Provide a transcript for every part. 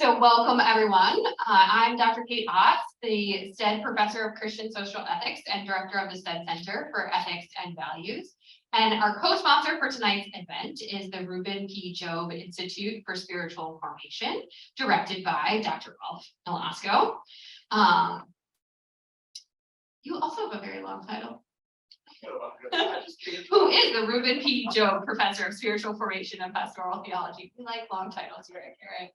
So welcome everyone. I'm Dr. Kate Ott, the Stead Professor of Christian Social Ethics and Director of the Stead Center for Ethics and Values. And our co-sponsor for tonight's event is the Reuben P. Job Institute for Spiritual Formation, directed by Dr. Rolf Nolasco. You also have a very long title. Who is the Reuben P. Job Professor of Spiritual Formation and Pastoral Theology? We like long titles here at Garrett.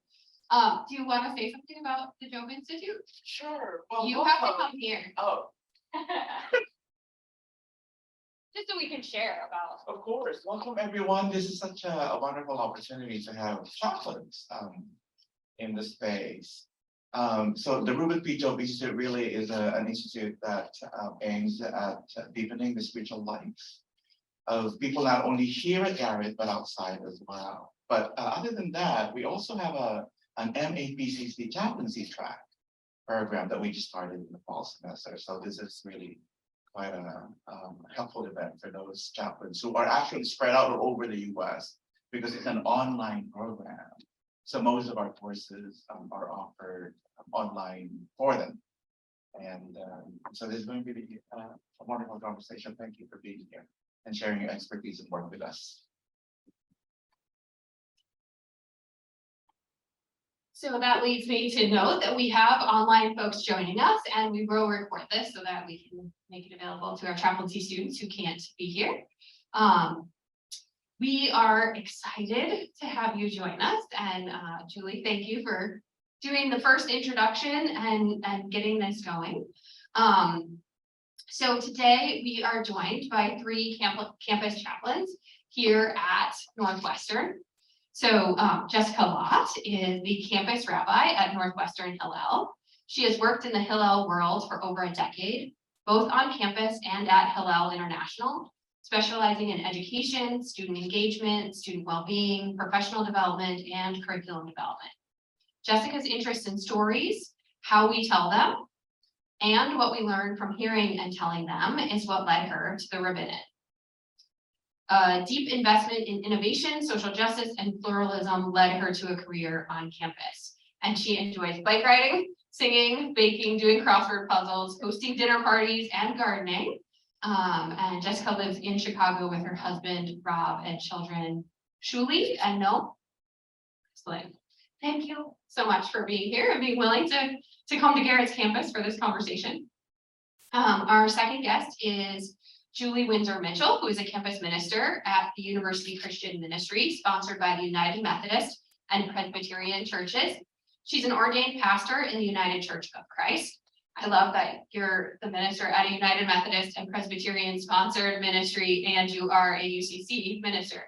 Do you want to say something about the Job Institute? Sure. Well, You have to come here. Oh. Just so we can share about. Of course. Welcome, everyone. This is such a wonderful opportunity to have chaplains in the space. So the Reuben P. Job Institute really is an institute that aims at deepening the spiritual lives of people not only here at Garrett, but outside as well. But other than that, we also have an MAPCC chaplaincy track program that we just started in the fall semester. So this is really quite a helpful event for those chaplains who are actually spread out all over the US because it's an online program. So most of our courses are offered online for them. And so this is going to be a wonderful conversation. Thank you for being here and sharing your expertise and work with us. So that leads me to note that we have online folks joining us, and we will record this so that we can make it available to our chaplaincy students who can't be here. We are excited to have you join us, and Julie, thank you for doing the first introduction and getting this going. So today we are joined by three campus chaplains here at Northwestern. So Jessica Lott is the campus rabbi at Northwestern Hillel. She has worked in the Hillel world for over a decade, both on campus and at Hillel International, specializing in education, student engagement, student well-being, professional development, and curriculum development. Jessica's interest in stories, how we tell them, and what we learn from hearing and telling them is what led her to the rabbinate. A deep investment in innovation, social justice, and pluralism led her to a career on campus. And she enjoys bike riding, singing, baking, doing crossword puzzles, hosting dinner parties, and gardening. And Jessica lives in Chicago with her husband, Rob, and children, Shuli and Noel. Excellent. Thank you so much for being here and being willing to come to Garrett's campus for this conversation. Our second guest is Julie Windsor Mitchell, who is a campus minister at the University Christian Ministry, sponsored by the United Methodist and Presbyterian churches. She's an ordained pastor in the United Church of Christ. I love that you're the minister at a United Methodist and Presbyterian sponsored ministry, and you are a UCC minister.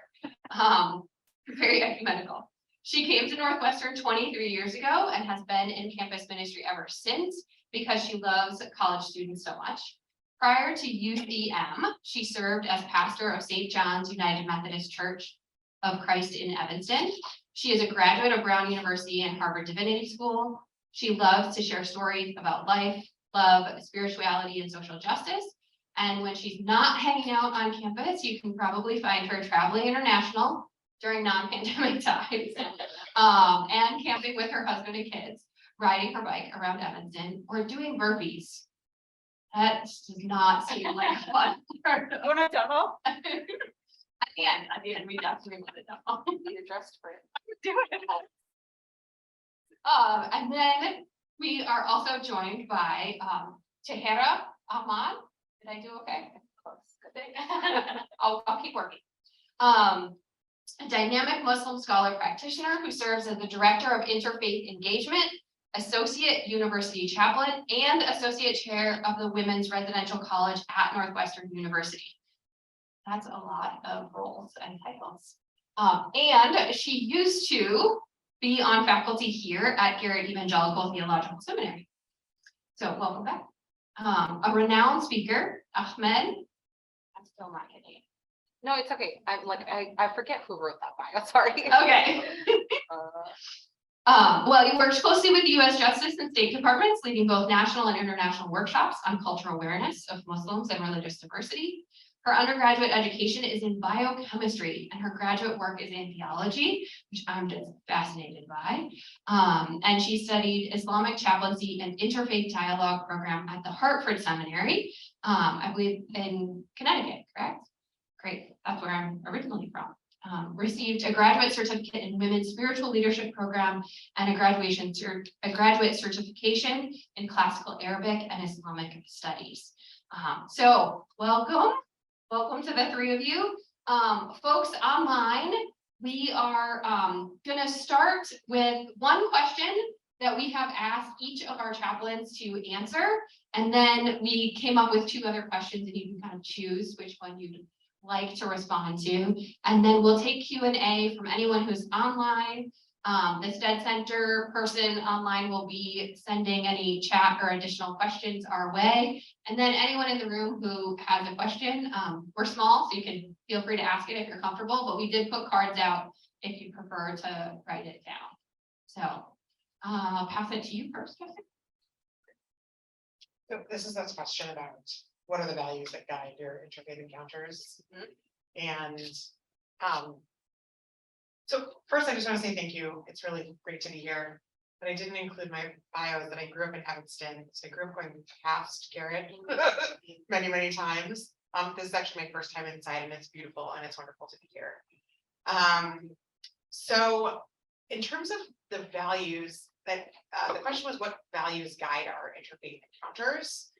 Very ecumenical. She came to Northwestern 23 years ago and has been in campus ministry ever since because she loves college students so much. Prior to UCM, she served as pastor of St. John's United Methodist Church of Christ in Evanston. She is a graduate of Brown University and Harvard Divinity School. She loves to share stories about life, love, spirituality, and social justice. And when she's not hanging out on campus, you can probably find her traveling international during non-pandemic times, and camping with her husband and kids, riding her bike around Evanston, or doing burpees. That does not seem like fun. What a demo. At the end, we definitely want a demo. You're dressed for it. Do it. And then we are also joined by Tahera Ahmad. Did I do okay? Close. Good thing. I'll keep working. A dynamic Muslim scholar practitioner who serves as the director of Interfaith Engagement, associate university chaplain, and associate chair of the Women's Residential College at Northwestern University. That's a lot of roles and titles. And she used to be on faculty here at Garrett Evangelical Theological Seminary. So welcome back. A renowned speaker, Ahmed. I'm still not getting it. No, it's okay. I'm like, I forget who wrote that bio. Sorry. Okay. Well, he works closely with the U.S. Justice and State Departments, leading both national and international workshops on cultural awareness of Muslims and religious diversity. Her undergraduate education is in biochemistry and her graduate work is in theology, which I'm just fascinated by. And she studied Islamic chaplaincy and interfaith dialogue program at the Hartford Seminary, I believe in Connecticut, correct? Great, that's where I'm originally from. Received a graduate certificate in women's spiritual leadership program and a graduate certification in classical Arabic and Islamic studies. So welcome to the three of you. Folks online, we are gonna start with one question that we have asked each of our chaplains to answer. And then we came up with two other questions and you can kind of choose which one you'd like to respond to. And then we'll take Q&A from anyone who's online. The Stead Center person online will be sending any chat or additional questions our way. And then anyone in the room who has a question, we're small, so you can feel free to ask it if you're comfortable, but we did put cards out if you prefer to write it down. So I'll pass it to you first, Jessica. So this is this question about what are the values that guide your interfaith encounters? And so first I just want to say thank you. It's really great to be here. But I didn't include my bio that I grew up in Evanston. So I grew up going past Garrett many, many times. This is actually my first time inside and it's beautiful and it's wonderful to be here. So in terms of the values that the question was what values guide our interfaith encounters?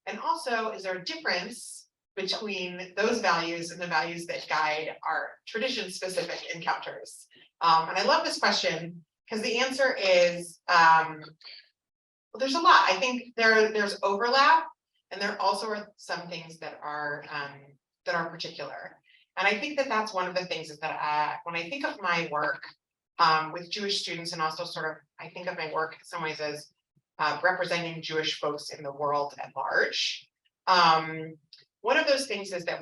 And also, is there a difference between those values and the values that guide our tradition-specific encounters? And I love this question because the answer is, well, there's a lot. I think there's overlap, and there also are some things that are particular. And I think that that's one of the things is that when I think of my work with Jewish students, and also sort of, I think of my work in some ways as representing Jewish folks in the world at large. One of those things is that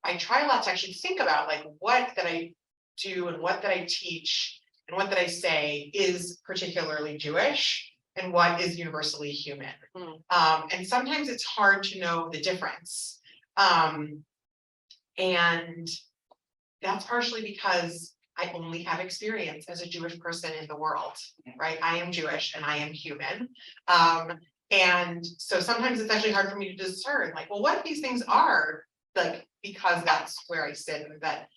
I try a lot to actually think about like what that I do and what that I teach and what that I say is particularly Jewish and what is universally human. And sometimes it's hard to know the difference. And that's partially because I only have experience as a Jewish person in the world, right? I am Jewish and I am human. And so sometimes it's actually hard for me to discern like, well, what these things are, like, because that's where I sit, and that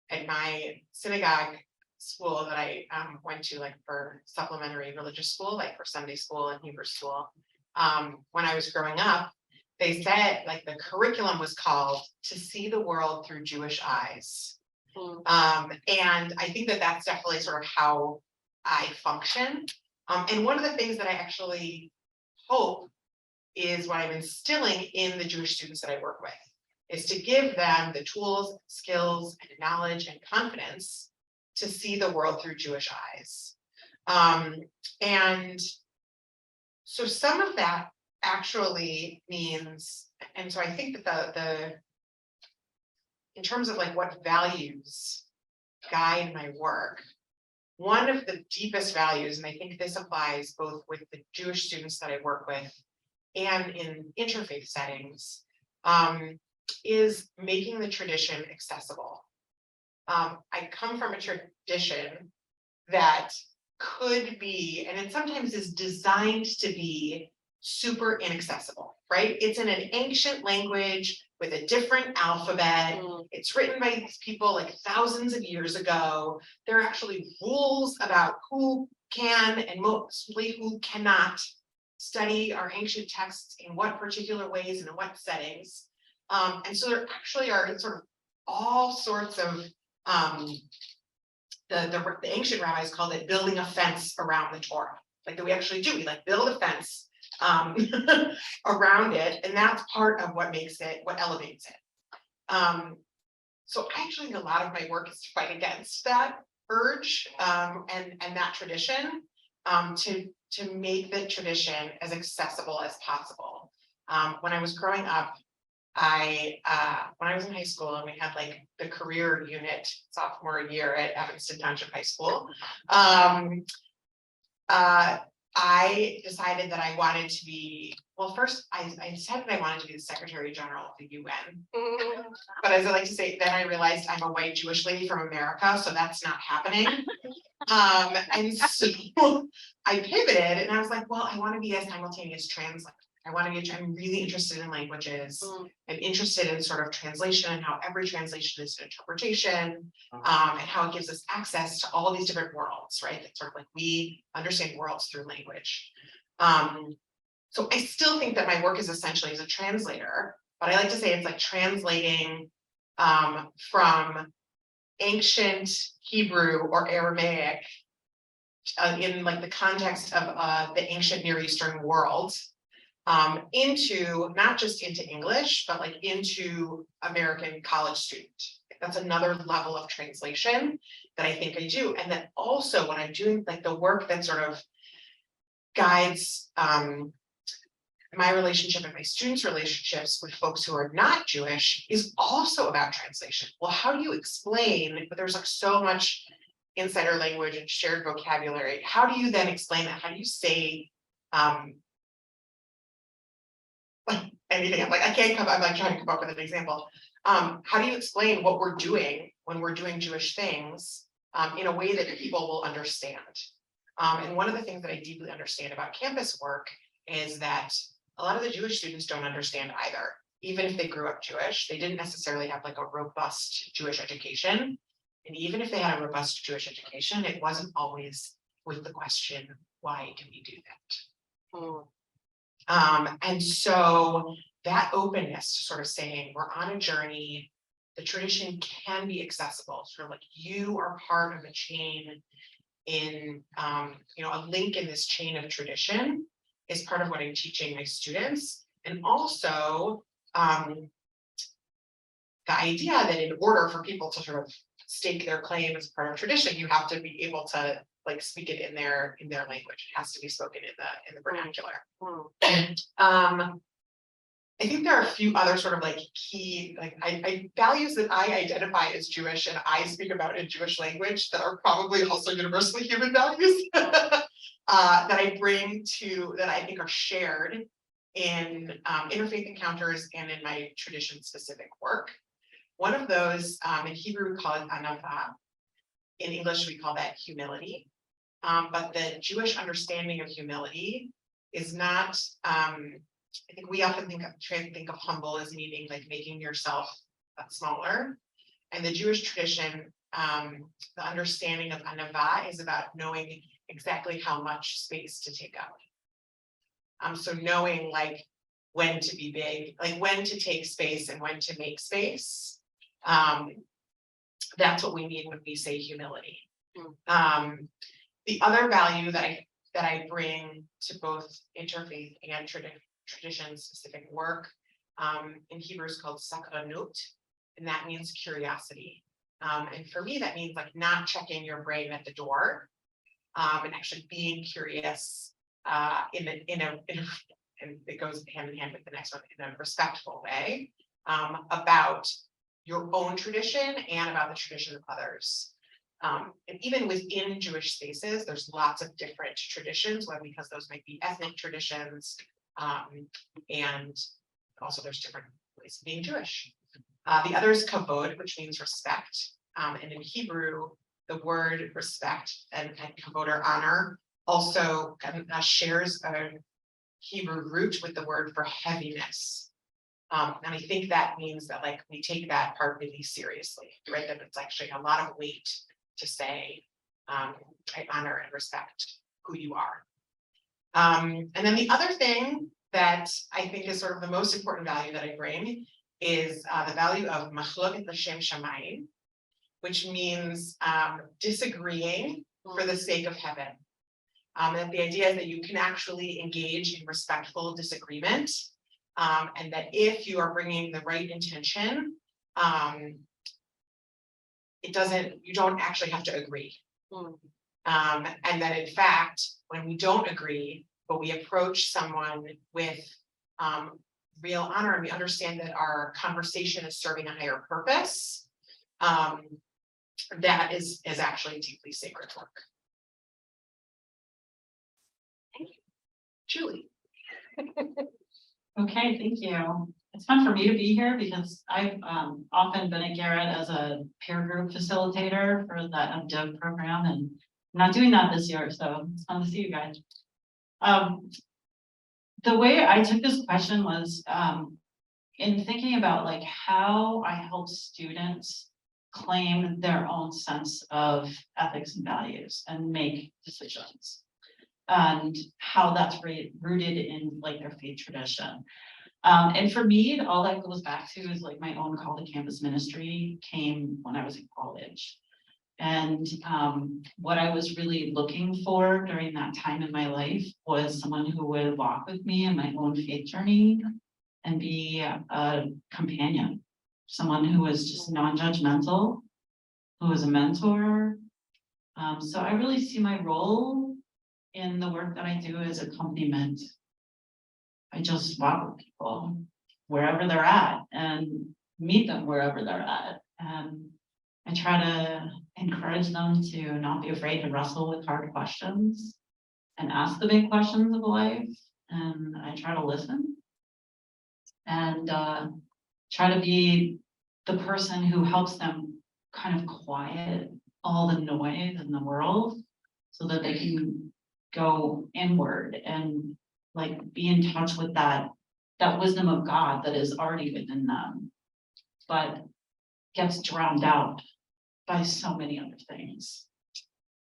at my synagogue school that I went to, like for supplementary religious school, like for Sunday school and Hebrew school, when I was growing up, they said like the curriculum was called To See the World Through Jewish Eyes. And I think that that's definitely sort of how I function. And one of the things that I actually hope is what I'm instilling in the Jewish students that I work with is to give them the tools, skills, and knowledge and confidence to see the world through Jewish eyes. And so some of that actually means, and so I think that in terms of like what values guide my work, one of the deepest values, and I think this applies both with the Jewish students that I work with and in interfaith settings, is making the tradition accessible. I come from a tradition that could be, and it sometimes is designed to be, super inaccessible, right? It's in an ancient language with a different alphabet. It's written by these people like thousands of years ago. There are actually rules about who can and mostly who cannot study our ancient texts in what particular ways and in what settings. And so there actually are sort of all sorts of, the ancient rabbis called it building a fence around the Torah. Like that we actually do, we like build a fence around it, and that's part of what makes it, what elevates it. So I actually think a lot of my work is to fight against that urge and that tradition, to make the tradition as accessible as possible. When I was growing up, when I was in high school and we had like the career unit sophomore year at Evanston Township High School, I decided that I wanted to be, well, first I decided I wanted to be the Secretary General of the UN. But as I like to say, then I realized I'm a white Jewish lady from America, so that's not happening. And so I pivoted and I was like, well, I want to be a simultaneous translator. I'm really interested in languages. I'm interested in sort of translation and how every translation is an interpretation, and how it gives us access to all these different worlds, right? It's sort of like we understand worlds through language. So I still think that my work is essentially as a translator, but I like to say it's like translating from ancient Hebrew or Aramaic in like the context of the ancient Near Eastern world into not just into English, but like into American college student. That's another level of translation that I think I do. And then also when I'm doing like the work that sort of guides my relationship and my students' relationships with folks who are not Jewish is also about translation. Well, how do you explain, but there's like so much insider language and shared vocabulary. How do you then explain that? How do you say anything? I'm like, I'm like trying to come up with an example. How do you explain what we're doing when we're doing Jewish things in a way that people will understand? And one of the things that I deeply understand about campus work is that a lot of the Jewish students don't understand either. Even if they grew up Jewish, they didn't necessarily have like a robust Jewish education. And even if they had a robust Jewish education, it wasn't always with the question, why do we do that? And so that openness to sort of saying we're on a journey, the tradition can be accessible, sort of like you are part of a chain in, a link in this chain of tradition is part of what I'm teaching my students. And also the idea that in order for people to sort of stake their claim as part of tradition, you have to be able to like speak it in their language. It has to be spoken in the vernacular. I think there are a few other sort of like key I values that I identify as Jewish and I speak about in Jewish language that are probably also universally human values that I bring to that I think are shared in interfaith encounters and in my tradition specific work. One of those in Hebrew we call it anava. In English we call that humility. But the Jewish understanding of humility is not I think we often think of humble as meaning like making yourself smaller. And the Jewish tradition, the understanding of anava is about knowing exactly how much space to take up. So knowing like when to be big, like when to take space and when to make space. That's what we mean when we say humility. The other value that I bring to both interfaith and tradition specific work in Hebrew is called sakranut, and that means curiosity. And for me, that means like not checking your brain at the door, and actually being curious in a and it goes hand in hand with the next one in a respectful way about your own tradition and about the tradition of others. And even within Jewish spaces, there's lots of different traditions, whether because those might be ethnic traditions, and also there's different ways of being Jewish. The other is kavod, which means respect. And in Hebrew, the word respect and kavod or honor also shares a Hebrew root with the word for heaviness. And I think that means that like we take that part really seriously, right? That it's actually a lot of weight to say, I honor and respect who you are. And then the other thing that I think is sort of the most important value that I bring is the value of machloket l'shem shamayim, which means disagreeing for the sake of heaven. And the idea is that you can actually engage in respectful disagreement, and that if you are bringing the right intention, you don't actually have to agree. And that in fact, when we don't agree, but we approach someone with real honor and we understand that our conversation is serving a higher purpose, that is actually deeply sacred work. Thank Julie. Okay, thank you. It's fun for me to be here because I've often been at Garrett as a peer group facilitator for the MDiv program, and I'm not doing that this year, so it's fun to see you guys. The way I took this question was in thinking about like how I help students claim their own sense of ethics and values and make decisions, and how that's rooted in like their faith tradition. And for me, all that goes back to is like my own call to campus ministry came when I was in college. And what I was really looking for during that time in my life was someone who would walk with me in my own faith journey and be a companion, someone who was just non-judgmental, who was a mentor. So I really see my role in the work that I do as accompaniment. I just walk with people wherever they're at and meet them wherever they're at. And I try to encourage them to not be afraid to wrestle with hard questions and ask the big questions of life. And I try to listen and try to be the person who helps them kind of quiet all the noise in the world so that they can go inward and like be in touch with that wisdom of God that is already within them, but gets drowned out by so many other things.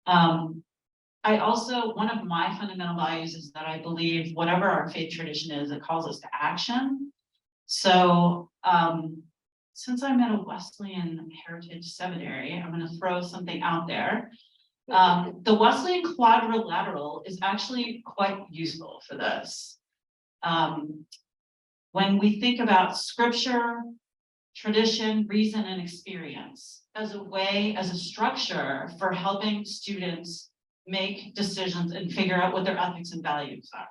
I also, one of my fundamental values is that I believe whatever our faith tradition is, it calls us to action. So since I'm at a Wesleyan Heritage Seminary, I'm going to throw something out there. The Wesleyan quadrilateral is actually quite useful for this. When we think about scripture, tradition, reason, and experience as a structure for helping students make decisions and figure out what their ethics and values are.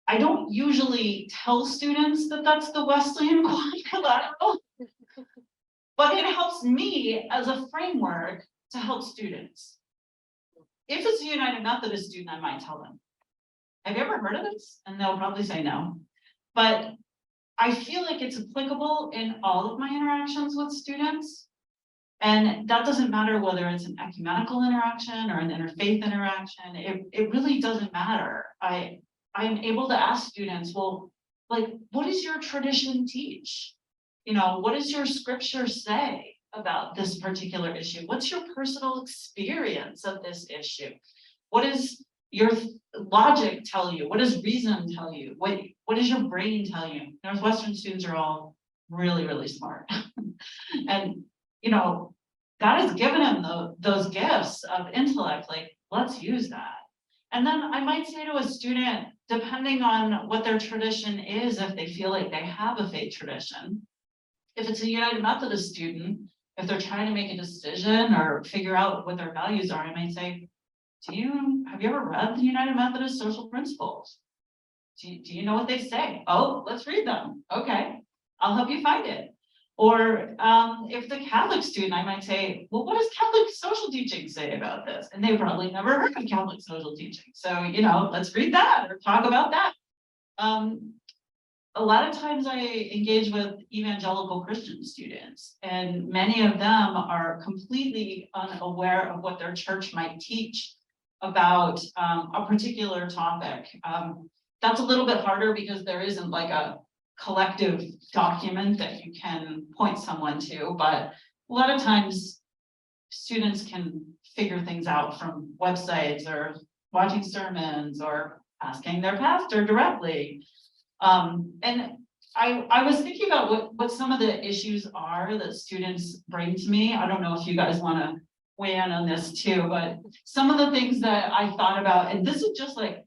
I don't usually tell students that that's the Wesleyan quadrilateral, but it helps me as a framework to help students. If it's a United Methodist student, I might tell them, have you ever heard of this? And they'll probably say no. But I feel like it's applicable in all of my interactions with students. And that doesn't matter whether it's an ecumenical interaction or an interfaith interaction. It really doesn't matter. I'm able to ask students, well, like, what does your tradition teach? You know, what does your scripture say about this particular issue? What's your personal experience of this issue? What does your logic tell you? What does reason tell you? What does your brain tell you? Northwestern students are all really, really smart. And, you know, God has given them those gifts of intellect, like, let's use that. And then I might say to a student, depending on what their tradition is, if they feel like they have a faith tradition, if it's a United Methodist student, if they're trying to make a decision or figure out what their values are, I might say, have you ever read the United Methodist Social Principles? Do you know what they say? Oh, let's read them. Okay, I'll help you find it. Or if the Catholic student, I might say, well, what does Catholic social teaching say about this? And they've probably never heard of Catholic social teaching. So, you know, let's read that or talk about that. A lot of times I engage with evangelical Christian students, and many of them are completely unaware of what their church might teach about a particular topic. That's a little bit harder because there isn't like a collective document that you can point someone to, but a lot of times students can figure things out from websites or watching sermons or asking their pastor directly. And I was thinking about what some of the issues are that students bring to me. I don't know if you guys want to weigh in on this too, but some of the things that I thought about, and this is just like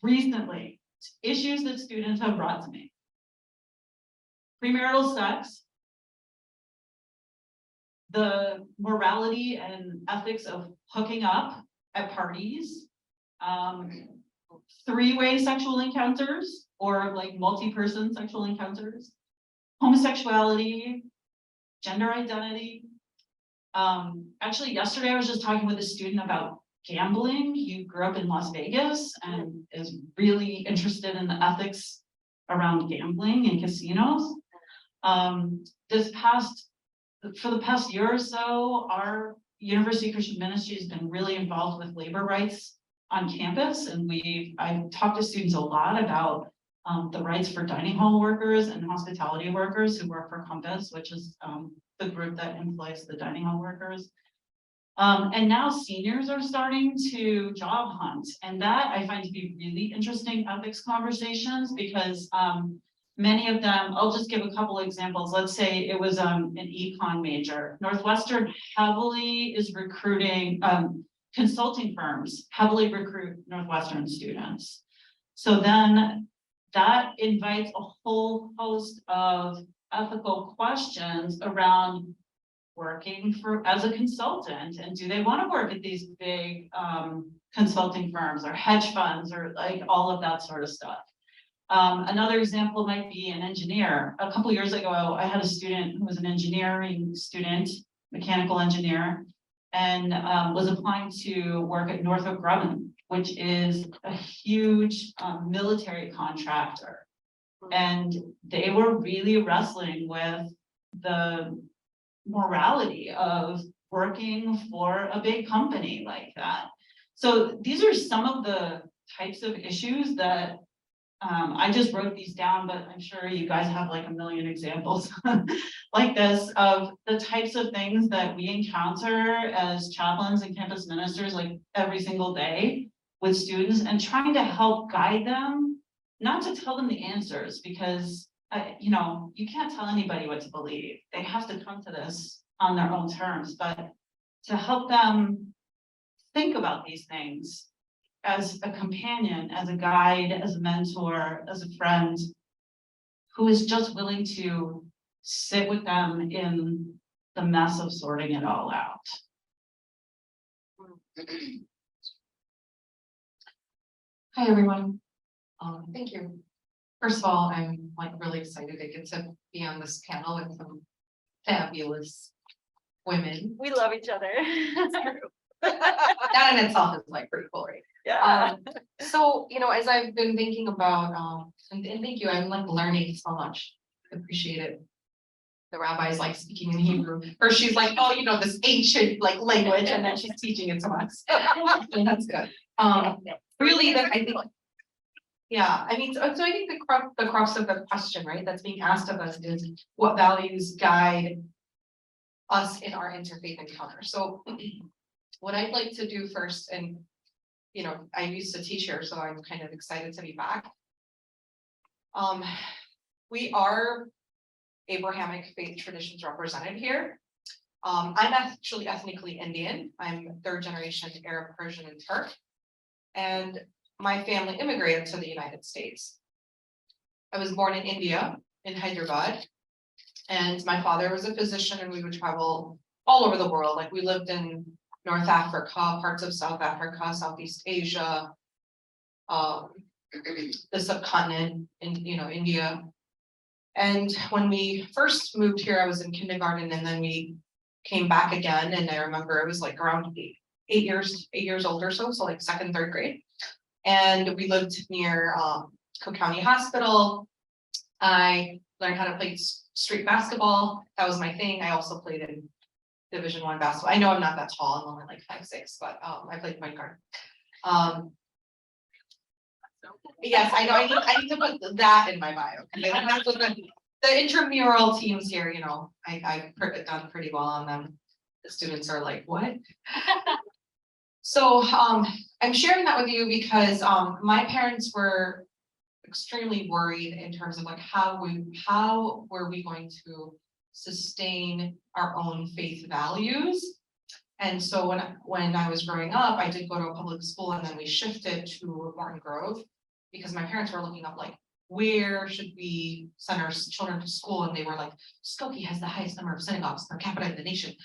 recently, issues that students have brought to me. Premarital sex, the morality and ethics of hooking up at parties, three-way sexual encounters or like multi-person sexual encounters, homosexuality, gender identity. Actually, yesterday I was just talking with a student about gambling. He grew up in Las Vegas and is really interested in the ethics around gambling and casinos. For the past year or so, our University Christian Ministry has been really involved with labor rights on campus, and I've talked to students a lot about the rights for dining hall workers and hospitality workers who work for Compass, which is the group that employs the dining hall workers. And now seniors are starting to job hunt, and that I find to be really interesting ethics conversations, because many of them, I'll just give a couple of examples. Let's say it was an econ major. Northwestern heavily is recruiting, consulting firms heavily recruit Northwestern students. So then that invites a whole host of ethical questions around working as a consultant, and do they want to work at these big consulting firms or hedge funds or like all of that sort of stuff. Another example might be an engineer. A couple years ago, I had a student who was an engineering student, mechanical engineer, and was applying to work at Northrop Grumman, which is a huge military contractor. And they were really wrestling with the morality of working for a big company like that. So these are some of the types of issues that I just wrote these down, but I'm sure you guys have like a million examples like this of the types of things that we encounter as chaplains and campus ministers like every single day with students, and trying to help guide them, not to tell them the answers, because you can't tell anybody what to believe. They have to come to this on their own terms, but to help them think about these things as a companion, as a guide, as a mentor, as a friend, who is just willing to sit with them in the mess of sorting it all out. Hi, everyone. Thank you. First of all, I'm like really excited to get to be on this panel with some fabulous women. We love each other. That in itself is like pretty cool, right? Yeah. So, as I've been thinking about, and thank you, I'm like learning so much. I appreciate it. The rabbi's like speaking in Hebrew, or she's like, oh, this ancient like language, and then she's teaching it to us. And that's good. Really, that I think. Yeah, I mean, so I think the crux of the question, right, that's being asked of us is what values guide us in our interfaith encounter. So what I'd like to do first, and I used to teach here, so I'm kind of excited to be back. We are Abrahamic faith traditions represented here. I'm actually ethnically Indian. I'm third generation Arab, Persian, and Turk. And my family immigrated to the United States. I was born in India, in Hyderabad, and my father was a physician, and we would travel all over the world. Like we lived in North Africa, parts of South Africa, Southeast Asia, the subcontinent in India. And when we first moved here, I was in kindergarten, and then we came back again. And I remember I was like around eight years old or so like second, third grade. And we lived near Cook County Hospital. I learned how to play street basketball. That was my thing. I also played in Division I basketball. I know I'm not that tall. I'm only like 5'6", but I played point guard. Yes, I know. I need to put that in my bio. That's what the intramural teams here. I've done pretty well on them. The students are like, what? So I'm sharing that with you because my parents were extremely worried in terms of like how were we going to sustain our own faith values. And so when I was growing up, I did go to a public school, and then we shifted to Morton Grove because my parents were looking up like, where should we send our children to school? And they were like, Skokie has the highest number of synagogues per capita in the nation.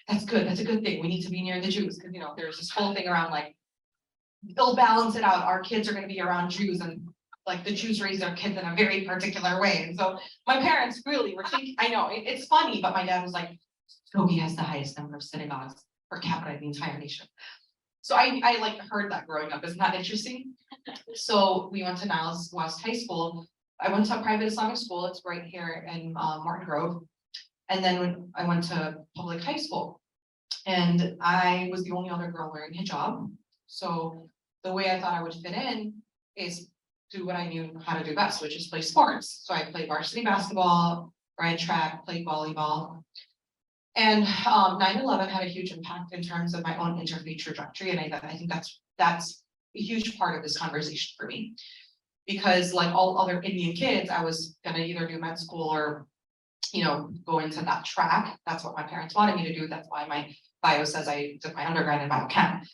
That's good. That's a good thing. We need to be near the Jews because there's this whole thing around like they'll balance it out. Our kids are going to be around Jews, and like the Jews raise their kids in a very particular way. And so my parents really were thinking, I know it's funny, but my dad was like, Skokie has the highest number of synagogues per capita in the entire nation. So I like heard that growing up. Isn't that interesting? So we went to Niles West High School. I went to a private Islamic school. It's right here in Martin Grove. And then when I went to public high school. And I was the only other girl wearing hijab. So the way I thought I would fit in is do what I knew how to do best, which is play sports. So I played varsity basketball, ran track, played volleyball. And 9/11 had a huge impact in terms of my own interfaith trajectory. And I think that's a huge part of this conversation for me. Because like all other Indian kids, I was gonna either do med school or, you know, go into that track. That's what my parents wanted me to do. That's why my bio says I took my undergrad in biochem,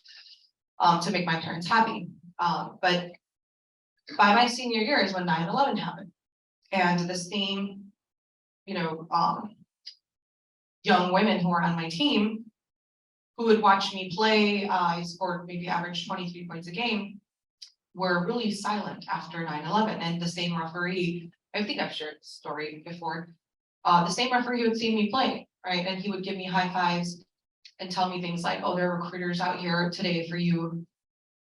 to make my parents happy. But by my senior year is when 9/11 happened. And the same, you know, young women who were on my team who would watch me play, I scored maybe average 23 points a game, were really silent after 9/11. And the same referee, I think I've shared this story before, the same referee who had seen me play, right? And he would give me high fives and tell me things like, oh, there are recruiters out here today for you.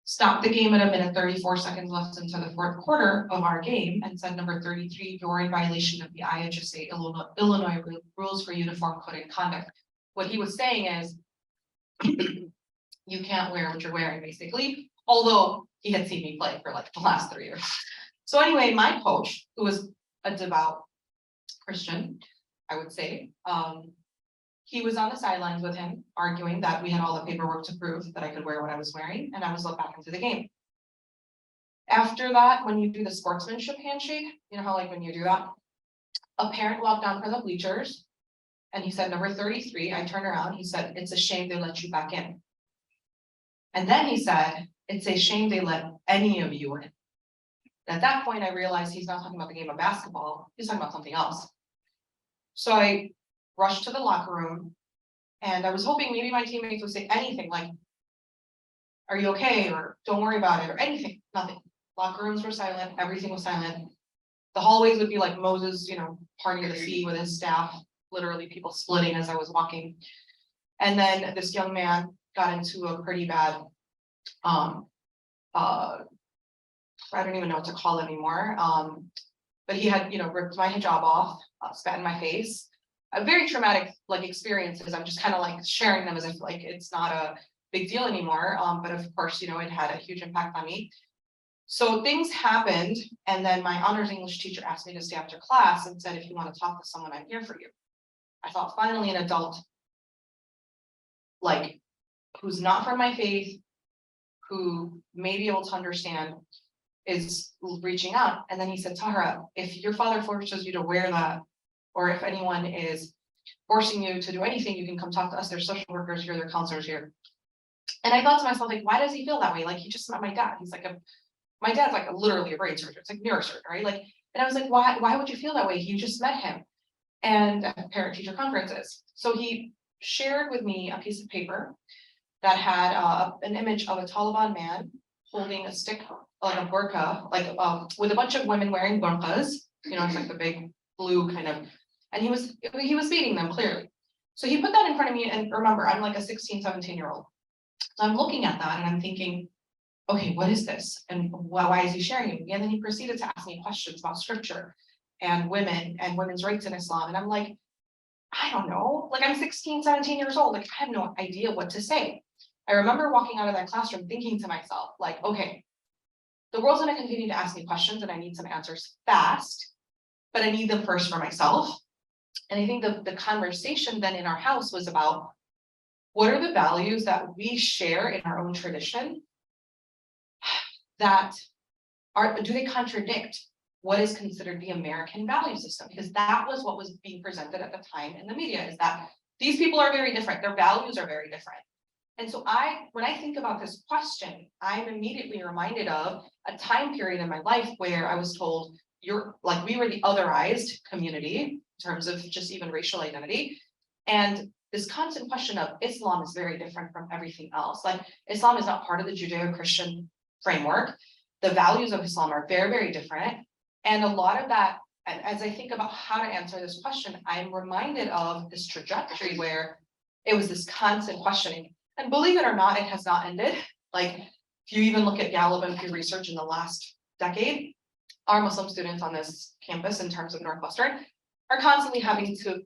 Stop the game at 1:34 left into the fourth quarter of our game and said number 33, you're in violation of the IHSA Illinois rules for uniform code and conduct. What he was saying is, you can't wear what you're wearing, basically, although he had seen me play for like the last 3 years. So anyway, my coach, who was a devout Christian, I would say, he was on the sidelines with him, arguing that we had all the paperwork to prove that I could wear what I was wearing, and I was let back into the game. After that, when you do the sportsmanship handshake, you know how like when you do that, a parent walked down from the bleachers, and he said, number 33, I turned around, he said, it's a shame they let you back in. And then he said, it's a shame they let any of you in. At that point, I realized he's not talking about the game of basketball, he's talking about something else. So I rushed to the locker room, and I was hoping maybe my teammates would say anything like, are you okay? Or don't worry about it, or anything, nothing. Locker rooms were silent, everything was silent. The hallways would be like Moses, you know, parting of the sea with his staff, literally people splitting as I was walking. And then this young man got into a pretty bad, I don't even know what to call it anymore. But he had, you know, ripped my hijab off, spat in my face. A very traumatic like experiences. I'm just kind of like sharing them as if like it's not a big deal anymore. But of course, you know, it had a huge impact on me. So things happened, and then my honors English teacher asked me to stay after class and said, if you want to talk to someone, I'm here for you. I thought finally an adult, like, who's not from my faith, who may be able to understand, is reaching out. And then he said, Tahera, if your father forces you to wear that, or if anyone is forcing you to do anything, you can come talk to us. There's social workers here, there are counselors here. And I thought to myself, like, why does he feel that way? Like, he just met my dad. He's like my dad's like literally a brain surgeon. It's like neurosurgeon, right? Like, and I was like, why would you feel that way? You just met him. And at parent teacher conferences. So he shared with me a piece of paper that had an image of a Taliban man holding a stick, like a burqa, like with a bunch of women wearing burqas, you know, it's like the big blue kind of, and he was beating them clearly. So he put that in front of me, and remember, I'm like a 16, 17-year-old. So I'm looking at that and I'm thinking, okay, what is this? And why is he sharing it? And then he proceeded to ask me questions about scripture and women and women's rights in Islam. And I'm like, I don't know, like I'm 16, 17 years old. Like I have no idea what to say. I remember walking out of that classroom thinking to myself, like, okay, the world's gonna continue to ask me questions and I need some answers fast, but I need them first for myself. And I think the conversation then in our house was about what are the values that we share in our own tradition that do they contradict what is considered the American value system? Because that was what was being presented at the time in the media, is that these people are very different, their values are very different. And so when I think about this question, I'm immediately reminded of a time period in my life where I was told, you're like, we were the otherized community in terms of just even racial identity. And this constant question of Islam is very different from everything else. Like Islam is not part of the Judeo-Christian framework. The values of Islam are very, very different. And a lot of that, as I think about how to answer this question, I'm reminded of this trajectory where it was this constant questioning. And believe it or not, it has not ended. Like, if you even look at Gallup and Pew Research in the last decade, our Muslim students on this campus in terms of Northwestern are constantly having to,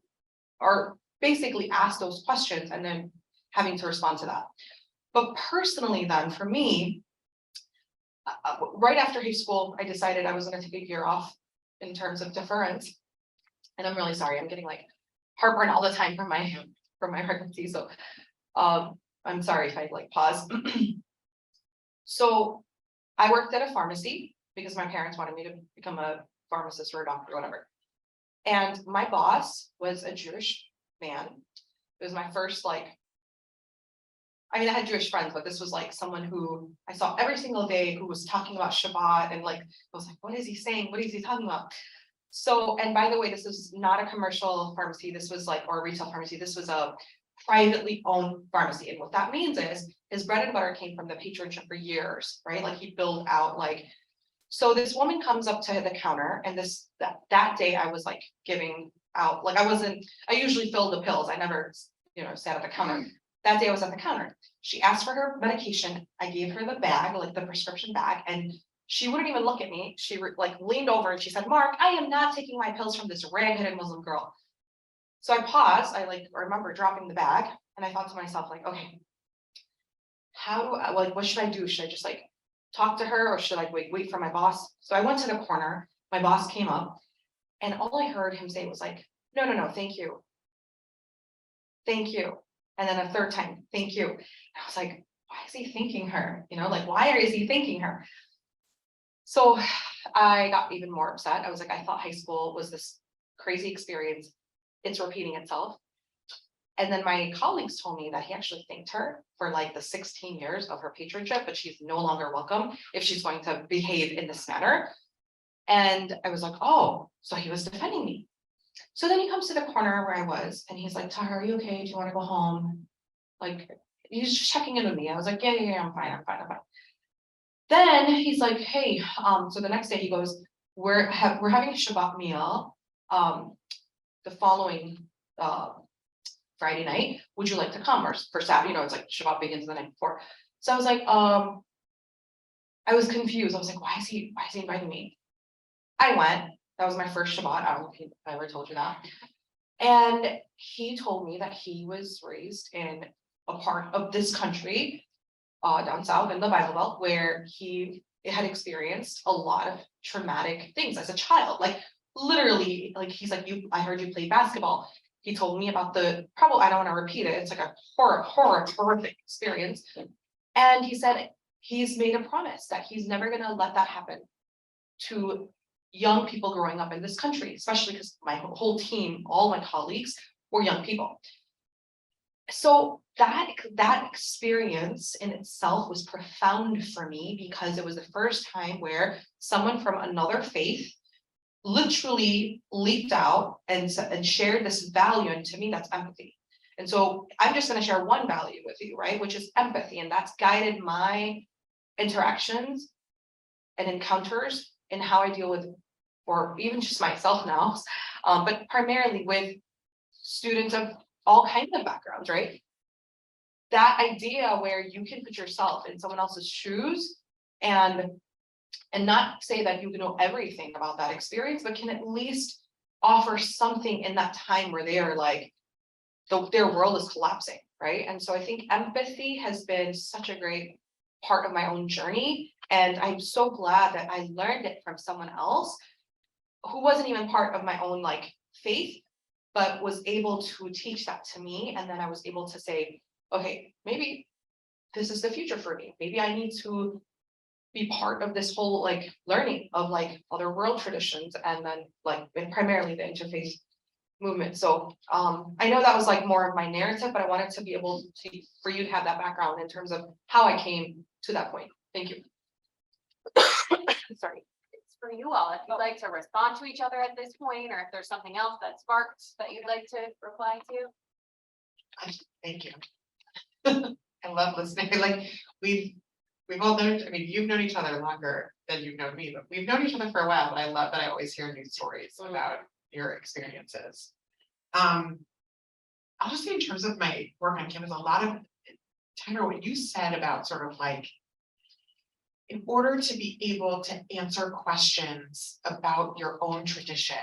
are basically ask those questions and then having to respond to that. But personally then, for me, right after high school, I decided I was gonna take a year off in terms of deference. And I'm really sorry, I'm getting like heartburn all the time from my pregnancy, so I'm sorry if I like pause. So I worked at a pharmacy because my parents wanted me to become a pharmacist or a doctor or whatever. And my boss was a Jewish man. It was my first like, I mean, I had Jewish friends, but this was like someone who I saw every single day who was talking about Shabbat and like, I was like, what is he saying? What is he talking about? So, and by the way, this is not a commercial pharmacy. This was like, or a retail pharmacy. This was a privately owned pharmacy. And what that means is his bread and butter came from the patronage for years, right? Like he built out like, so this woman comes up to the counter and that day I was like giving out, like I usually filled the pills. I never, sat at the counter. That day I was at the counter. She asked for her medication. I gave her the bag, like the prescription bag, and she wouldn't even look at me. She leaned over and she said, "Mark, I am not taking my pills from this rag-headed Muslim girl." So I paused. I remember dropping the bag and I thought to myself, like, okay, how do I, what should I do? Should I just talk to her or should I wait for my boss? So I went to the corner. My boss came up and all I heard him say was like, no, thank you. Thank you. And then a third time, thank you. And I was like, why is he thanking her? Why is he thanking her? So I got even more upset. I was like, I thought high school was this crazy experience. It's repeating itself. And then my colleagues told me that he actually thanked her for the 16 years of her patronship, but she's no longer welcome if she's going to behave in this manner. And I was like, oh, so he was defending me. So then he comes to the corner where I was and he's like, Tahera, are you okay? Do you want to go home? He's just checking in with me. I was like, yeah, I'm fine. Then he's like, hey, so the next day he goes, we're having a Shabbat meal the following Friday night. Would you like to come? Or for Saturday, it's like Shabbat begins the night before. So I was like, I was confused. I was like, why is he inviting me? I went. That was my first Shabbat. I don't know if I ever told you that. And he told me that he was raised in a part of this country, down south in the Bible Belt, where he had experienced a lot of traumatic things as a child. Literally, he's like, I heard you play basketball. He told me about I don't want to repeat it. It's like a horrific experience. And he said he's made a promise that he's never going to let that happen to young people growing up in this country, especially because my whole team, all my colleagues were young people. So that experience in itself was profound for me because it was the first time where someone from another faith literally leaped out and shared this value. And to me, that's empathy. And so I'm just going to share one value with you, right? Which is empathy. And that's guided my interactions and encounters in how I deal with, or even just myself now, but primarily with students of all kinds of backgrounds, right? That idea where you can put yourself in someone else's shoes and not say that you know everything about that experience, but can at least offer something in that time where they are their world is collapsing, right? And so I think empathy has been such a great part of my own journey. And I'm so glad that I learned it from someone else who wasn't even part of my own faith, but was able to teach that to me. And then I was able to say, okay, maybe this is the future for me. Maybe I need to be part of this whole learning of other world traditions and then primarily the interfaith movement. So I know that was more of my narrative, but I wanted to be able to, for you to have that background in terms of how I came to that point. Thank you. Sorry. It's for you all, if you'd like to respond to each other at this point, or if there's something else that sparked that you'd like to reply to. Thank you. I love listening. We've all known, you've known each other longer than you've known me, but we've known each other for a while, but I love that I always hear new stories about your experiences. I'll just say in terms of my work on campus, a lot of Tahera, what you said about sort of like, in order to be able to answer questions about your own tradition,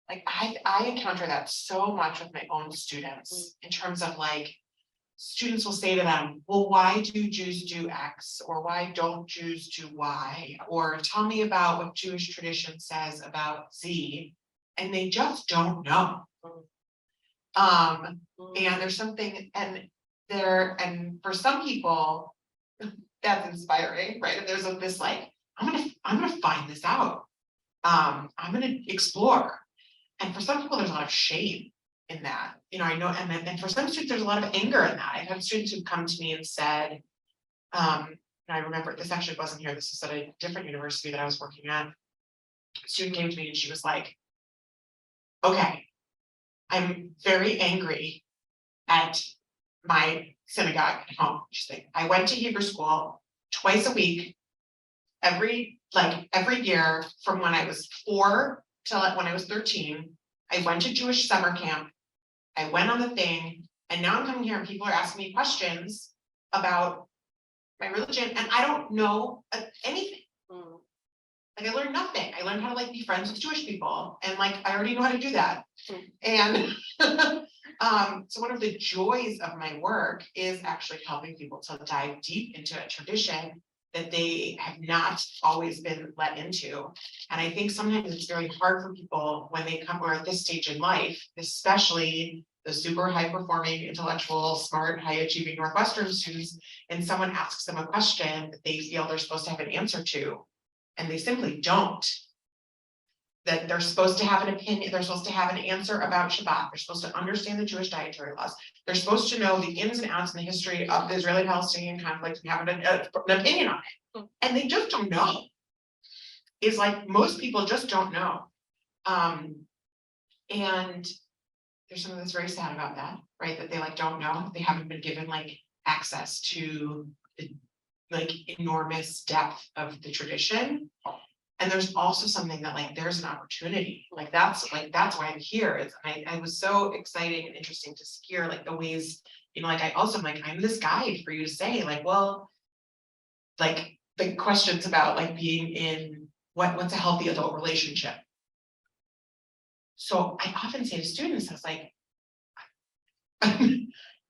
like I encounter that so much with my own students in terms of like, students will say to them, well, why do Jews do X? Or why don't Jews do Y? Or tell me about what Jewish tradition says about Z. And they just don't know. And there's something, and for some people, that's inspiring, right? And there's this like, I'm gonna find this out. I'm gonna explore. And for some people, there's a lot of shame in that, you know, I know, and for some students, there's a lot of anger in that. I've had students who've come to me and said, and I remember this actually wasn't here, this was at a different university that I was working at. A student came to me and she was like, okay, I'm very angry at my synagogue at home. She's like, I went to Hebrew school twice a week, every year from when I was 4 till when I was 13. I went to Jewish summer camp. I went on the thing, and now I'm coming here and people are asking me questions about my religion, and I don't know anything. Like I learned nothing. I learned how to like be friends with Jewish people, and like I already know how to do that. And so one of the joys of my work is actually helping people to dive deep into a tradition that they have not always been let into. And I think sometimes it's very hard for people when they come or at this stage in life, especially the super high performing, intellectual, smart, high achieving Northwestern students, and someone asks them a question that they feel they're supposed to have an answer to, and they simply don't. That they're supposed to have an opinion, they're supposed to have an answer about Shabbat, they're supposed to understand the Jewish dietary laws, they're supposed to know the ins and outs and the history of the Israeli-Palestinian conflict and have an opinion on it. And they just don't know. It's like most people just don't know. And there's something that's very sad about that, right? That they like don't know, they haven't been given like access to the like enormous depth of the tradition. And there's also something that like there's an opportunity, like that's why I'm here. It's I was so exciting and interesting to hear like the ways, you know, like I also am like, I'm this guide for you to say like, well, like the questions about like being in what's a healthy adult relationship. So I often say to students, I was like,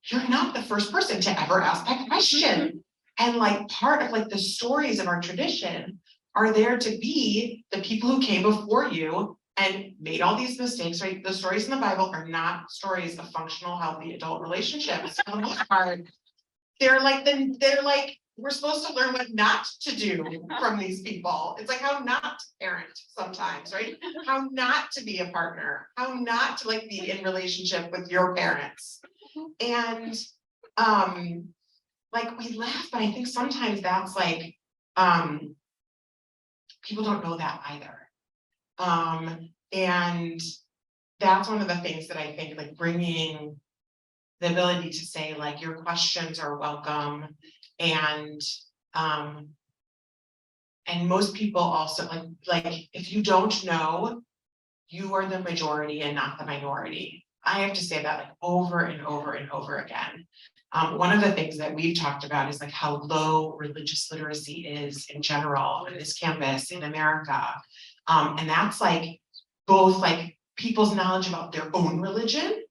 you're not the first person to ever ask that question. And like part of like the stories of our tradition are there to be the people who came before you and made all these mistakes, right? The stories in the Bible are not stories of functional, healthy adult relationships. For the most part, they're like, we're supposed to learn what not to do from these people. It's like how not to parent sometimes, right? How not to be a partner, how not to like be in relationship with your parents. And like we laugh, but I think sometimes that's like, people don't know that either. And that's one of the things that I think like bringing the ability to say like your questions are welcome, and most people also like if you don't know, you are the majority and not the minority. I have to say that like over and over and over again. One of the things that we've talked about is like how low religious literacy is in general on this campus in America. And that's like both like people's knowledge about their own religion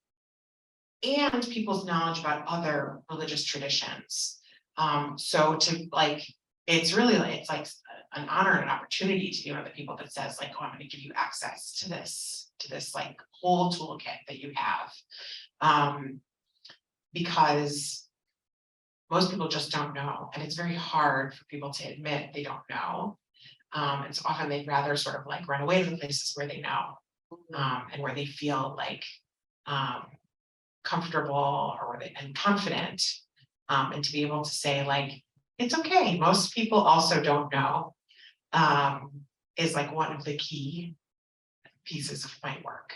and people's knowledge about other religious traditions. So to like, it's really like, it's like an honor and an opportunity to be one of the people that says like, oh, I'm going to give you access to this like whole toolkit that you have. Because most people just don't know, and it's very hard for people to admit they don't know. And so often they'd rather sort of like run away to the places where they know, and where they feel like comfortable and confident, and to be able to say like, it's okay, most people also don't know, is like one of the key pieces of my work.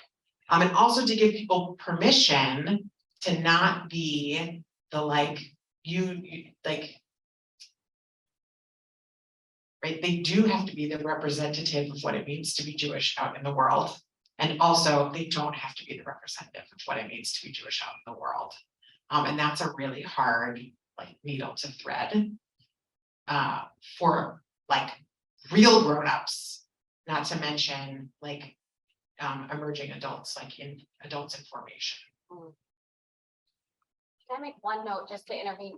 And also to give people permission to not be the like, you like, right? They do have to be the representative of what it means to be Jewish out in the world. And also they don't have to be the representative of what it means to be Jewish out in the world. And that's a really hard like needle to thread. For like real grownups, not to mention like emerging adults, like in adults in formation. Can I make one note just to intervene?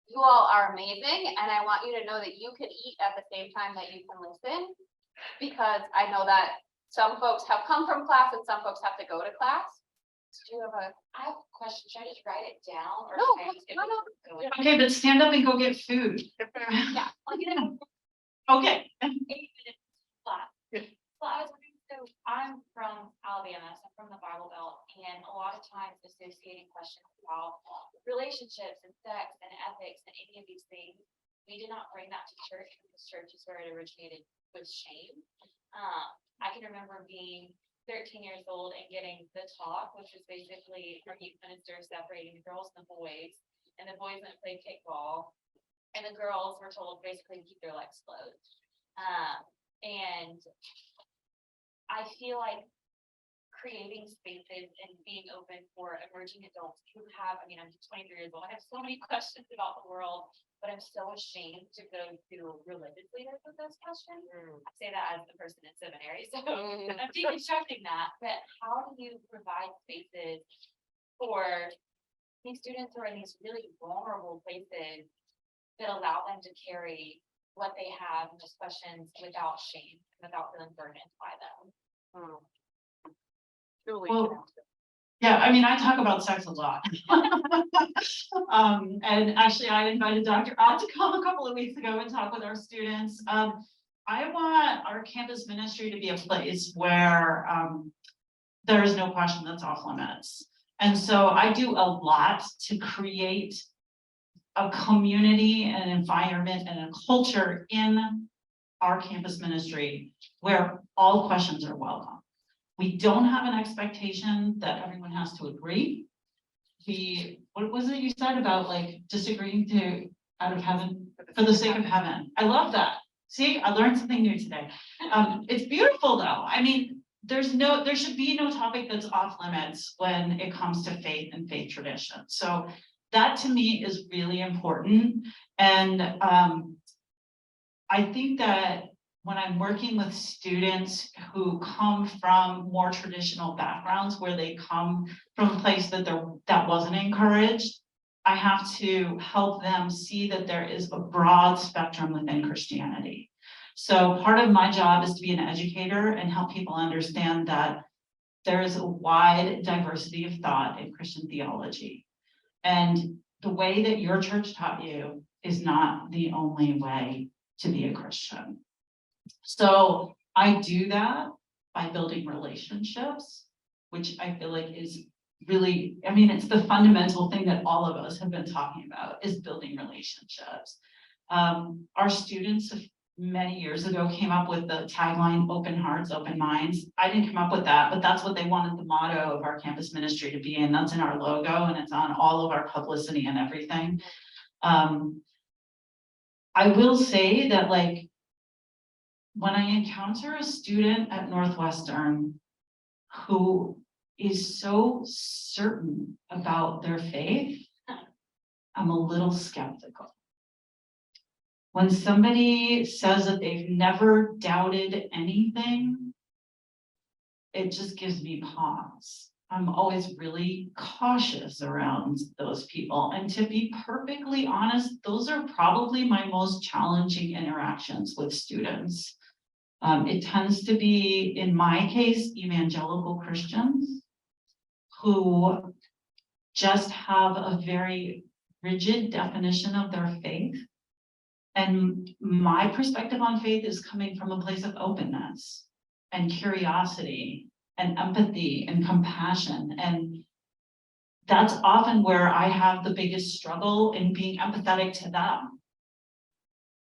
You all are amazing, and I want you to know that you can eat at the same time that you can listen. Because I know that some folks have come from class and some folks have to go to class. Do you have I have a question. Should I just write it down? Or No, should I just- no, no. Okay, but stand up and go get food. Yeah, I'll get it. Okay. 8 minutes flat. Well, I was wondering, so I'm from Alabama, so I'm from the Bible Belt, and a lot of times associating questions about relationships and sex and ethics and any of these things, we did not bring that to church because church is where it originated with shame. I can remember being 13 years old and getting the talk, which was basically our youth minister separating the girls and the boys, and the boys went and played kickball, and the girls were told basically to keep their legs closed. And I feel like creating spaces and being open for emerging adults who have, I mean, I'm 23 years old, I have so many questions about the world, but I'm so ashamed to go to religious leaders with those questions. I say that as the person in seminary, so I'm deconstructing that, but how do you provide spaces for these students who are in these really vulnerable places that allow them to carry what they have and just questions without shame, without feeling burdened by them? Well, yeah, I mean, I talk about sex a lot. And actually I invited Dr. Ott to come a couple of weeks ago and talk with our students. I want our campus ministry to be a place where there is no question that's off limits. And so I do a lot to create a community, an environment, and a culture in our campus ministry where all questions are welcome. We don't have an expectation that everyone has to agree. What was it you said about like disagreeing to out of heaven for the sake of heaven? I love that. See, I learned something new today. It's beautiful though. I mean, there should be no topic that's off limits when it comes to faith and faith tradition. So that to me is really important. And I think that when I'm working with students who come from more traditional backgrounds, where they come from a place that wasn't encouraged, I have to help them see that there is a broad spectrum within Christianity. So part of my job is to be an educator and help people understand that there is a wide diversity of thought in Christian theology. And the way that your church taught you is not the only way to be a Christian. So I do that by building relationships, which I feel like is really, I mean, it's the fundamental thing that all of us have been talking about is building relationships. Our students many years ago came up with the tagline, open hearts, open minds. I didn't come up with that, but that's what they wanted the motto of our campus ministry to be. And that's in our logo and it's on all of our publicity and everything. I will say that like, when I encounter a student at Northwestern who is so certain about their faith, I'm a little skeptical. When somebody says that they've never doubted anything, it just gives me pause. I'm always really cautious around those people. And to be perfectly honest, those are probably my most challenging interactions with students. It tends to be, in my case, evangelical Christians who just have a very rigid definition of their faith. And my perspective on faith is coming from a place of openness and curiosity and empathy and compassion. And that's often where I have the biggest struggle in being empathetic to them.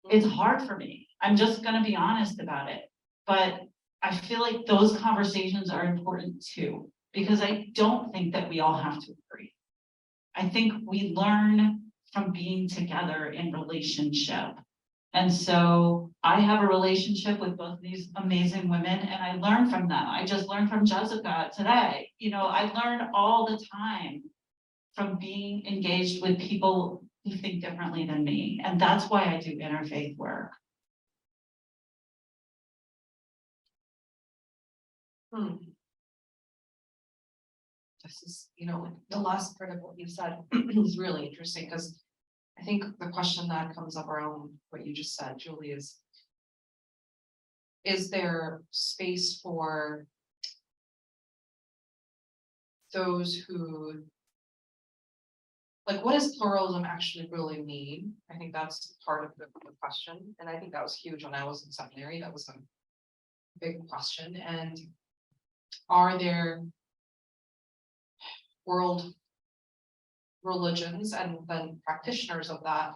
It's hard for me. I'm just going to be honest about it. But I feel like those conversations are important too, because I don't think that we all have to agree. I think we learn from being together in relationship. And so I have a relationship with both these amazing women and I learn from them. I just learned from Jessica today. You know, I learn all the time from being engaged with people who think differently than me, and that's why I do interfaith work. This is, the last part of what you said is really interesting, because I think the question that comes up around what you just said, Julie, is there space for those who, like, what does pluralism actually really mean? I think that's part of the question, and I think that was huge when I was in seminary. That was a big question. And are there world religions and then practitioners of that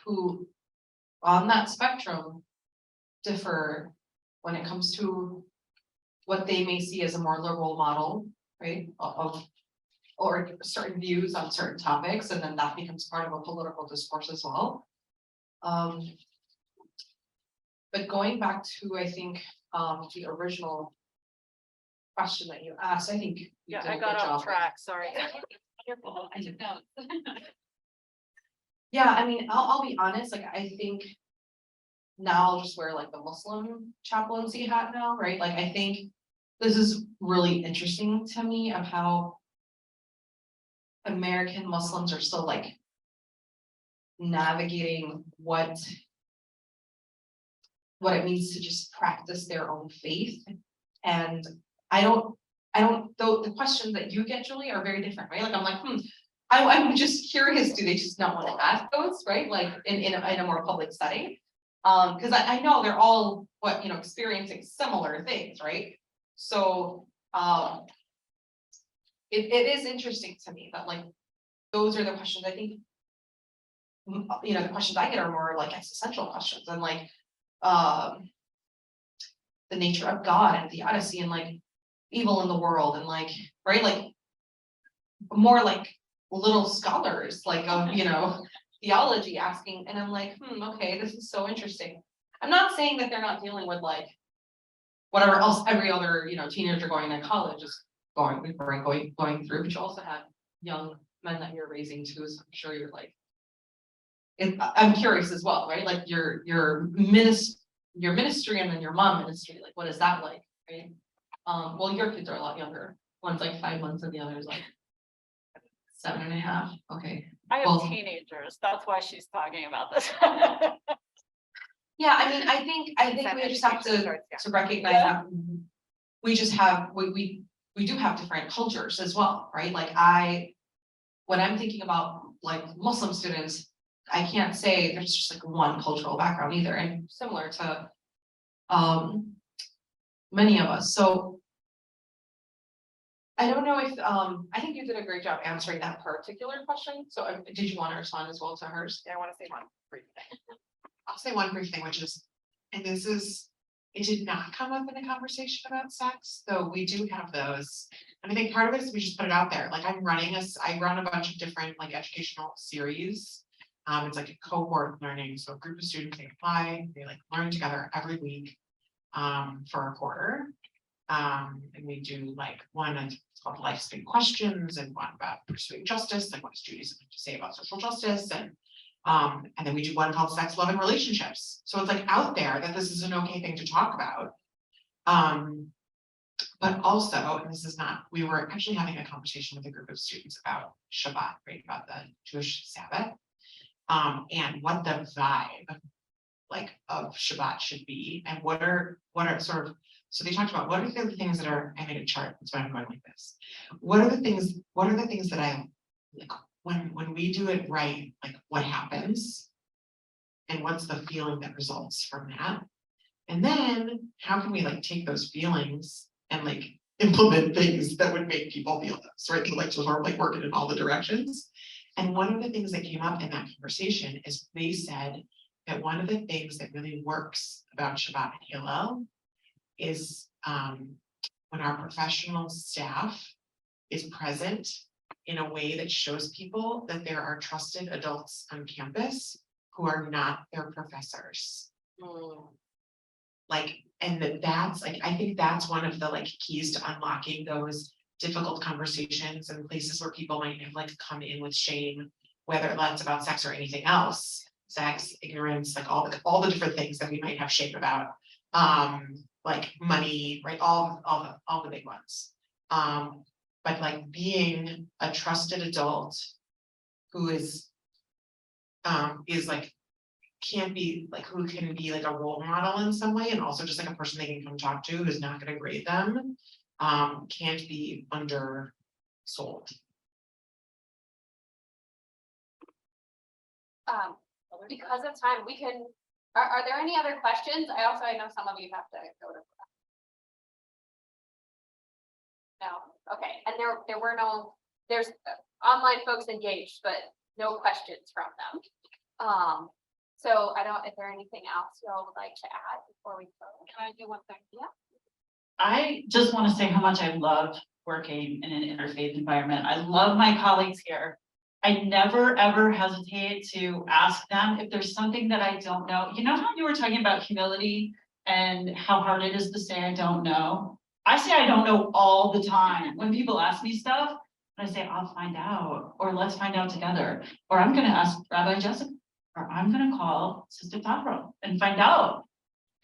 who on that spectrum differ when it comes to what they may see as a more liberal model, right, of or certain views on certain topics, and then that becomes part of a political discourse as well. But going back to, I think, the original question that you asked, I think you Yeah, did a I good got off job. track, sorry. I took notes. Yeah, I mean, I'll be honest, like, I think now I'll just wear like the Muslim chaplaincy hat now, right? Like, I think this is really interesting to me of how American Muslims are still like navigating what it means to just practice their own faith. And I don't, though the questions that you get, Julie, are very different, right? Like, I'm like, I'm just curious, do they just not want to ask those, right? Like in a more public setting? Because I know they're all experiencing similar things, right? So it is interesting to me that like those are the questions I think, the questions I get are more like existential questions and like the nature of God and theodicy and like evil in the world and like, right, like more like little scholars like of theology asking, and I'm like, okay, this is so interesting. I'm not saying that they're not dealing with like whatever else every other teenager going to college is going through, but you also have young men that you're raising too, so I'm sure you're like, I'm curious as well, right? Like your ministry and then your mom ministry, like what is that like, right? Well, your kids are a lot younger. One's like 5 months and the other's like 7.5. Okay. I have Well- teenagers, that's why she's talking about this. Yeah, I mean, I think we just have to recognize that we just have, we do have different cultures as well, right? Like when I'm thinking about like Muslim students, I can't say there's just like one cultural background either, and similar to many of us. So I don't know if I think you did a great job answering that particular question. So did you want to respond as well to hers? Yeah, I want to say one brief thing. I'll say one brief thing, which is, and this is, it did not come up in a conversation about sex, though we do have those. And I think part of it is we just put it out there. Like I run a bunch of different like educational series. It's like a cohort learning. So a group of students, they apply, they like learn together every week for a quarter. And we do like one, it's called Life's Big Questions, and one about pursuing justice, like what does Judaism have to say about social justice, and then we do one called Sex, Love, and Relationships. So it's like out there that this is an okay thing to talk about. But also, and this is not, we were actually having a conversation with a group of students about Shabbat, right, about the Jewish Sabbath, and what the vibe like of Shabbat should be, and what are sort of, so they talked about what are the things that are, I made a chart, that's why I'm going like this. What are the things that I like when we do it right, like what happens? And what's the feeling that results from that? And then how can we like take those feelings and like implement things that would make people feel this, right? So like sort of like working in all the directions. And one of the things that came up in that conversation is they said that one of the things that really works about Shabbat and Hillel is when our professional staff is present in a way that shows people that there are trusted adults on campus who are not their professors. Like, and that's like, I think that's one of the like keys to unlocking those difficult conversations and places where people might have like come in with shame whether that's about sex or anything else, sex, ignorance, like all the different things that we might have shame about. Like money, right, all the big ones. But like being a trusted adult who is like, can't be like, who can be like a role model in some way, and also just like a person they can come talk to who's not gonna grade them, can't be undersold. Because of time, we can, are there any other questions? I know some of you have to go to. No, okay, and there were no, there's online folks engaged, but no questions from them. So is there anything else you all would like to add before we close? Can I do one thing? Yeah. I just want to say how much I love working in an interfaith environment. I love my colleagues here. I never, ever hesitate to ask them if there's something that I don't know. You know how you were talking about humility and how hard it is to say I don't know? I say I don't know all the time. When people ask me stuff, I say, I'll find out, or let's find out together. Or I'm gonna ask Rabbi Jessica, or I'm gonna call Sister Tahera and find out.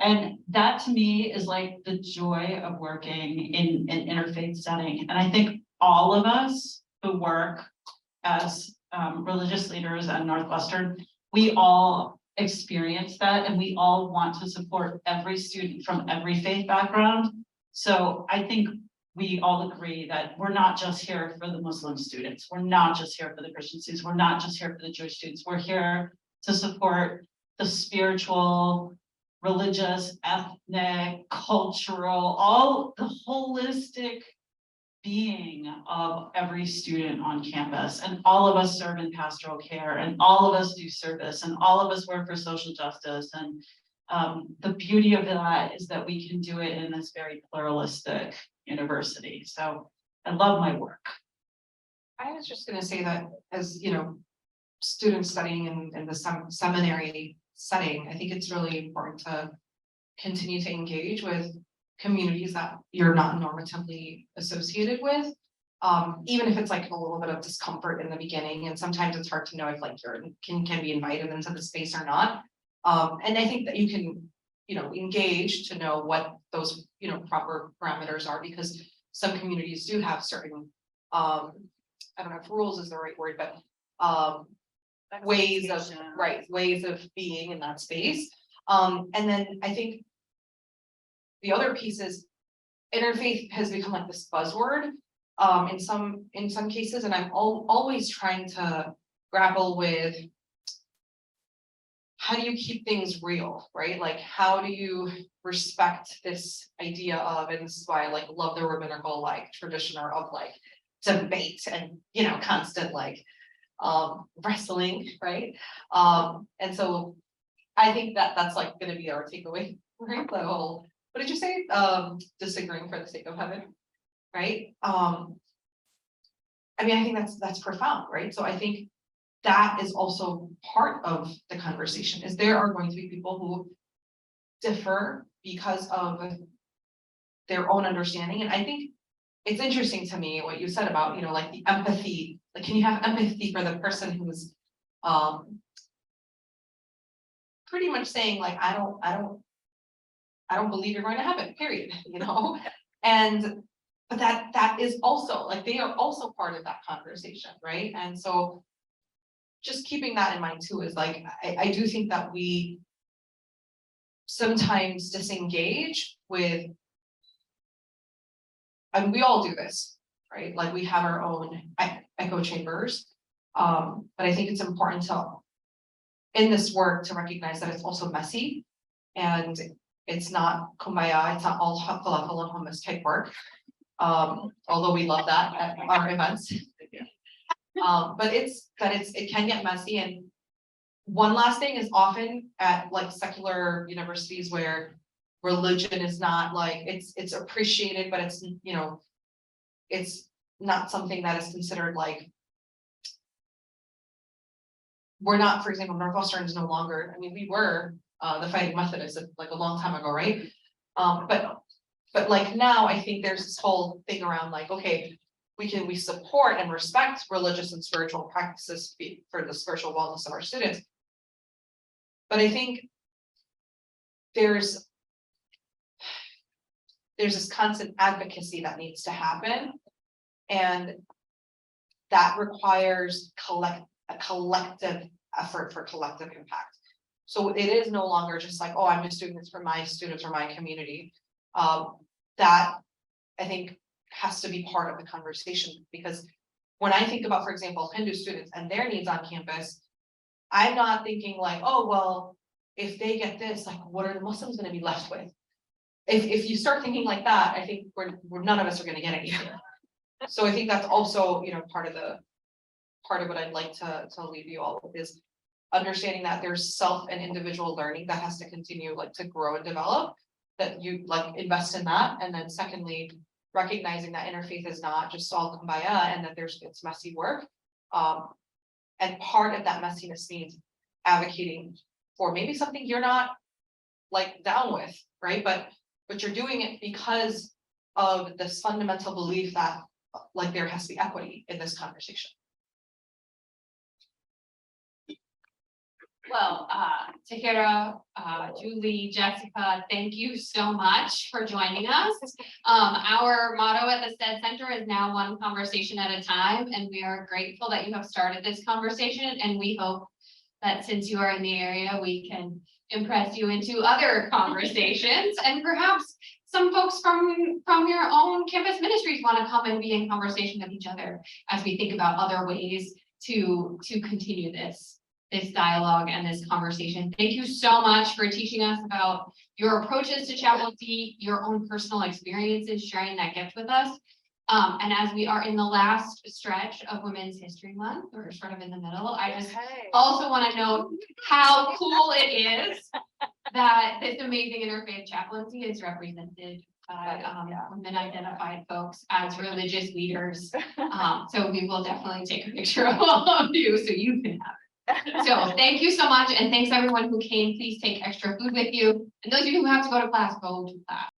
And that to me is like the joy of working in an interfaith setting. And I think all of us who work as religious leaders at Northwestern, we all experience that, and we all want to support every student from every faith background. So I think we all agree that we're not just here for the Muslim students. We're not just here for the Christian students. We're not just here for the Jewish students. We're here to support the spiritual, religious, ethnic, cultural, all the holistic being of every student on campus. And all of us serve in pastoral care, and all of us do service, and all of us work for social justice. And the beauty of that is that we can do it in this very pluralistic university. So I love my work. I was just gonna say that as, students studying in the seminary setting, I think it's really important to continue to engage with communities that you're not normatively associated with. Even if it's like a little bit of discomfort in the beginning, and sometimes it's hard to know if like can be invited into the space or not. And I think that you can, engage to know what those, proper parameters are, because some communities do have certain, I don't know if rules is the right word, but ways of being in that space. And then I think the other piece is interfaith has become like this buzzword in some cases, and I'm always trying to grapple with how do you keep things real, right? Like, how do you respect this idea of, and this is why I like love the rabbinical like tradition of like debate and constant like wrestling, right? And so I think that that's like gonna be our takeaway, right? The whole, what did you say? Disagreeing for the sake of heaven, right? I think that's profound, right? So I think that is also part of the conversation, is there are going to be people who differ because of their own understanding. And I think it's interesting to me what you said about, like the empathy, like, can you have empathy for the person who's pretty much saying like, I don't believe you're going to heaven, period, and but that is also like, they are also part of that conversation, right? And so just keeping that in mind too is like, I do think that we sometimes disengage with, and we all do this, right? Like we have our own echo chambers. But I think it's important to, in this work, to recognize that it's also messy, and it's not kumbaya, it's not all falafel and hummus type work. Although we love that at our events. But it can get messy. And one last thing is, often at like secular universities where religion is not like, it's appreciated, but it's, it's not something that is considered like, we're not, for example, Northwestern is no longer, we were the Fighting Methodists like a long time ago, right? But like now I think there's this whole thing around like, okay, we support and respect religious and spiritual practices for the spiritual wellness of our students. But I think there's this constant advocacy that needs to happen. And that requires a collective effort for collective impact. So it is no longer just like, oh, I'm just doing this for my students or my community. That I think has to be part of the conversation, because when I think about, for example, Hindu students and their needs on campus, I'm not thinking like, oh, well, if they get this, like, what are the Muslims going to be left with? If you start thinking like that, I think we're none of us are going to get anything. So I think that's also, you know, part of what I'd like to leave you all with is understanding that there's self and individual learning that has to continue, like, to grow and develop, that you like invest in that. And then secondly, recognizing that interfaith is not just all kumbaya and that it's messy work. And part of that messiness means advocating for maybe something you're not like down with, right? But you're doing it because of this fundamental belief that like there has to be equity in this conversation. Well, Tahera, Julie, Jessica, thank you so much for joining us. Our motto at the Stead Center is now one conversation at a time, and we are grateful that you have started this conversation, and we hope that since you are in the area, we can impress you into other conversations, and perhaps some folks from your own campus ministries want to come and be in conversation with each other as we think about other ways to continue this dialogue and this conversation. Thank you so much for teaching us about your approaches to chaplaincy, your own personal experiences, sharing that gift with us. And as we are in the last stretch of Women's History Month, we're sort of in the middle, I just also want to note how cool it is that this amazing interfaith chaplaincy is represented by women identified folks as religious leaders. So we will definitely take a picture of all of you so you can have it. So thank you so much, and thanks everyone who came. Please take extra food with you, and those of you who have to go to class, go to class.